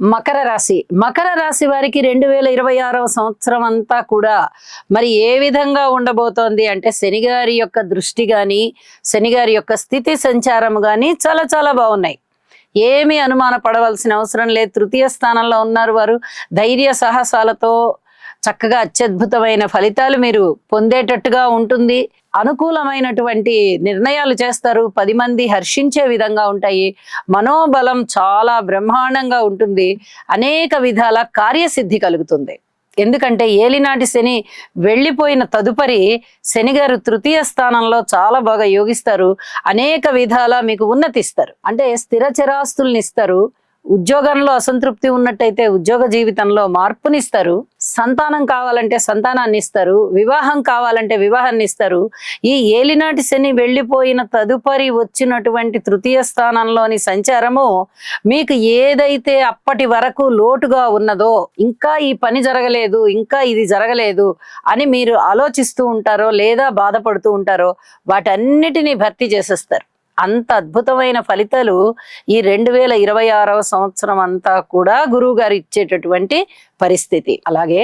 మకర రాశి వారికి 2026వ సంవత్సరం అంతా కూడా మరి ఏ విధంగా ఉండబోతోంది అంటే శని గారి యొక్క దృష్టి గాని, శని గారి యొక్క స్థితి సంచారం గాని చాలా చాలా బాగున్నాయి. ఏమీ అనుమాన పడవలసిన అవసరం లేదు. తృతీయ స్థానంలో ఉన్నారు వారు. ధైర్య సాహసాలతో చక్కగా అత్యద్భుతమైన ఫలితాలు మీరు పొందేటట్టుగా ఉంటుంది. అనుకూలమైనటువంటి నిర్ణయాలు చేస్తారు. 10 మంది హర్షించే విధంగా ఉంటాయి. మనోబలం చాలా బ్రహ్మాండంగా ఉంటుంది. అనేక విధాల కార్యసిద్ధి కలుగుతుంది. ఎందుకంటే ఏలినాటి శని వెళ్ళిపోయిన తదుపరి శని గారు తృతీయ స్థానంలో చాలా బాగా యోగిస్తారు. అనేక విధాల మీకు ఉన్నతిస్తారు. అంటే స్థిర చిరాస్తుల్ని ఇస్తారు. ఉద్యోగంలో అసంతృప్తి ఉన్నట్టయితే ఉద్యోగ జీవితంలో మార్పునిస్తారు. సంతానం కావాలంటే సంతానాన్ని ఇస్తారు. వివాహం కావాలంటే వివాహాన్ని ఇస్తారు. ఈ ఏలినాటి శని వెళ్ళిపోయిన తదుపరి వచ్చినటువంటి తృతీయ స్థానంలోని సంచారము మీకు ఏదైతే అప్పటి వరకు లోటుగా ఉన్నదో, ఇంకా ఈ పని జరగలేదు, ఇంకా ఇది జరగలేదు అని మీరు ఆలోచిస్తూ ఉంటారో లేదా బాధపడుతూ ఉంటారో వాటన్నిటినీ భర్తీ చేసేస్తారు. అంత అద్భుతమైన ఫలితాలు ఈ 2026వ సంవత్సరం అంతా కూడా గురువు గారు ఇచ్చేటటువంటి పరిస్థితి. అలాగే